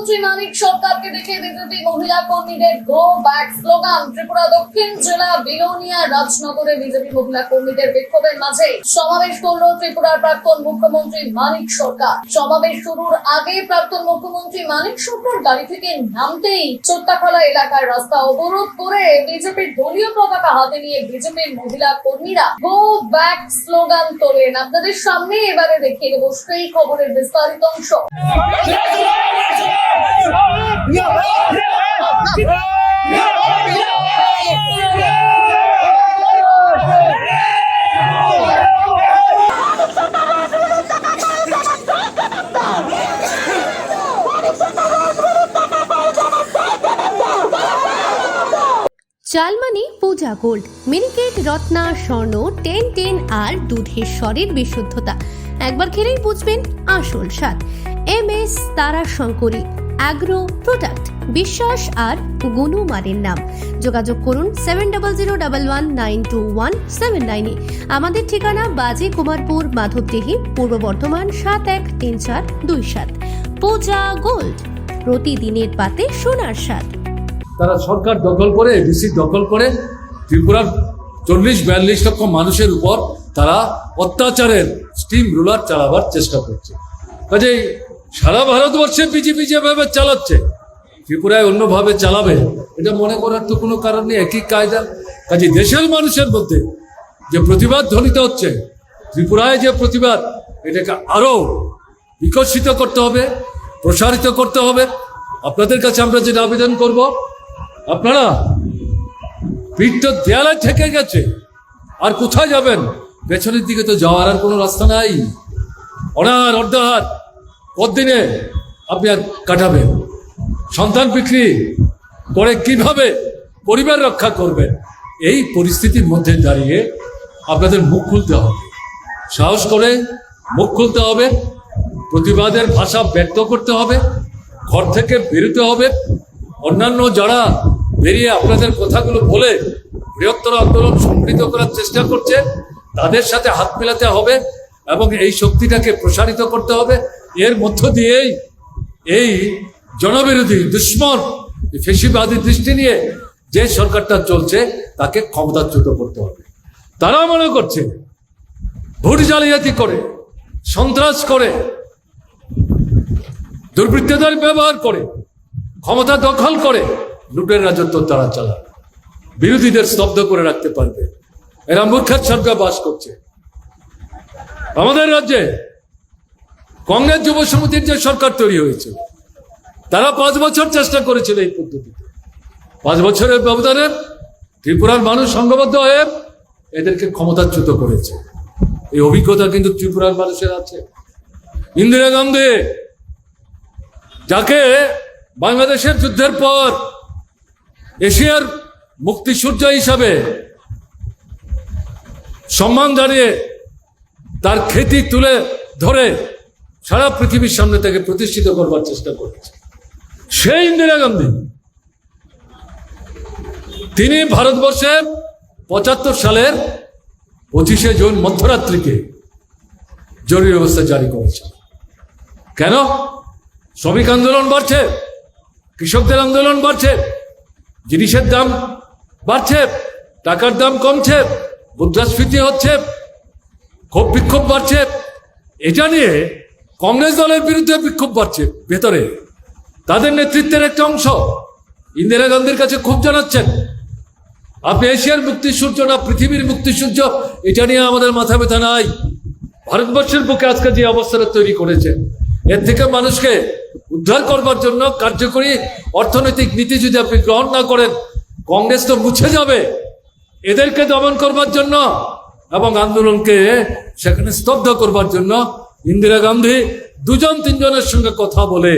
মুখ্যমন্ত্রী মানিক সরকারকে দেখে বিজেপি মহিলা কর্মীদের গো ব্যাক স্লোগান। ত্রিপুরা দক্ষিণ জেলা বিলোনিয়া রাজনগরে বিজেপি মহিলা কর্মীদের বিক্ষোভের মাঝে সমাবেশ করল ত্রিপুরার প্রাক্তন মুখ্যমন্ত্রী মানিক সরকার। সমাবেশ শুরুর আগে প্রাক্তন মুখ্যমন্ত্রী মানিক সরকার গাড়ি থেকে নামতেই চোত্তাখলা এলাকার রাস্তা অবরোধ করে বিজেপির দলীয় পতাকা হাতে নিয়ে বিজেপির মহিলা কর্মীরা গো ব্যাক স্লোগান তোলেন। আপনাদের সামনে এবারে দেখিয়ে দেব সেই খবরের বিস্তারিত অংশ। চালমানি পূজা গোল্ড, মিনিকেট রত্না স্বর্ণ 10-10 আর দুধের স্বরের বিশুদ্ধতা একবার খেলেই বুঝবেন আসল স্বাদ। MS তারা শঙ্করী অ্যাগ্রো প্রোডাক্ট, বিশ্বাস আর গুণমানের নাম। যোগাযোগ করুন 7001192179 আমাদের ঠিকানা বাজে কুমারপুর, মাধবদেহি, পূর্ব বর্ধমান 713427। পূজা গোল্ড, প্রতিদিনের পাতে সোনার স্বাদ। তারা সরকার দখল করে, এডিসি দখল করে ত্রিপুরার 40-42 লক্ষ মানুষের উপর তারা অত্যাচারের স্টিম রুলার চালাবার চেষ্টা করছে। কাজেই সারা ভারতবর্ষে বিজেপি যেভাবে চালাচ্ছে, ত্রিপুরায় অন্যভাবে চালাবে এটা মনে করার তো কোনো কারণ নেই। একই কায়দা। কাজে দেশের মানুষের মধ্যে যে প্রতিবাদ ধ্বনিত হচ্ছে, ত্রিপুরায় যে প্রতিবাদ, এটাকে আরো বিকশিত করতে হবে, প্রসারিত করতে হবে। আপনাদের কাছে আমরা যেটা আবেদন করব, আপনারা পিঠ তো দেয়ালে ঠেকে গেছে, আর কোথায় যাবেন? পেছনের দিকে তো যাওয়ার আর কোনো রাস্তা নাই। অনার অর্ধাহার কতদিনে আপনি আর কাটাবেন? সন্তান বিক্রি করে কিভাবে পরিবার রক্ষা করবেন? এই পরিস্থিতির মধ্যে দাঁড়িয়ে আপনাদের মুখ খুলতে হবে, সাহস করে মুখ খুলতে হবে, প্রতিবাদের ভাষা ব্যক্ত করতে হবে, ঘর থেকে বেরোতে হবে। অন্যান্য যারা বেরিয়ে আপনাদের কথাগুলো বলে বৃহত্তর আন্দোলন সংগঠিত করার চেষ্টা করছে, তাদের সাথে হাত মেলাতে হবে এবং এই শক্তিটাকে প্রসারিত করতে হবে। এর মধ্য দিয়েই এই জনবিরোধী দুশ্মন ফেসিবাদী দৃষ্টি নিয়ে যে সরকারটা চলছে তাকে ক্ষমতাচ্যুত করতে হবে। তারা মনে করছে ভোট জালিয়াতি করে, সন্ত্রাস করে, দুর্বৃত্তদের ব্যবহার করে, ক্ষমতা দখল করে লুটের রাজত্ব তারা চালায়, বিরোধীদের স্তব্ধ করে রাখতে পারবে। এরা মূর্খের সরকার বাস করছে। আমাদের রাজ্যে কংগ্রেস যুব সমিতির যে সরকার তৈরি হয়েছিল, তারা 5 বছর চেষ্টা করেছিল এই পদ্ধতিতে। 5 বছরের ব্যবধানে ত্রিপুরার মানুষ সংঘবদ্ধ হয়ে এদেরকে ক্ষমতাচ্যুত করেছে। এই অভিজ্ঞতা কিন্তু ত্রিপুরার মানুষের আছে। ইন্দিরা গান্ধী, যাকে বাংলাদেশের যুদ্ধের পর এশিয়ার মুক্তিসূর্য হিসাবে সম্মান জানিয়ে তার খ্যাতি তুলে ধরে সারা পৃথিবীর সামনে তাকে প্রতিষ্ঠিত করবার চেষ্টা করেছে, সেই ইন্দিরা গান্ধী, তিনি ভারতবর্ষে 75 সালের 25শে জুন মধ্যরাত্রিকে জরুরি অবস্থা জারি করেছেন। কেন? শ্রমিক আন্দোলন বাড়ছে, কৃষকদের আন্দোলন বাড়ছে, জিনিসের দাম বাড়ছে, টাকার দাম কমছে, মুদ্রাস্ফীতি হচ্ছে, ক্ষোভ বিক্ষোভ বাড়ছে। এটা নিয়ে কংগ্রেস দলের বিরুদ্ধে বিক্ষোভ বাড়ছে ভেতরে। তাদের নেতৃত্বের একটা অংশ ইন্দিরা গান্ধীর কাছে ক্ষোভ জানাচ্ছেন, আপনি এশিয়ার মুক্তিসূর্য না পৃথিবীর মুক্তিসূর্য, এটা নিয়ে আমাদের মাথা ব্যথা নাই। ভারতবর্ষের বুকে আজকে যে অবস্থাটা তৈরি করেছে, এর থেকে মানুষকে উদ্ধার করবার জন্য কার্যকরী অর্থনৈতিক নীতি যদি আপনি গ্রহণ না করেন, কংগ্রেস তো মুছে যাবে। এদেরকে দমন করবার জন্য এবং আন্দোলনকে সেখানে স্তব্ধ করবার জন্য ইন্দিরা গান্ধী 2-3 জনের সঙ্গে কথা বলে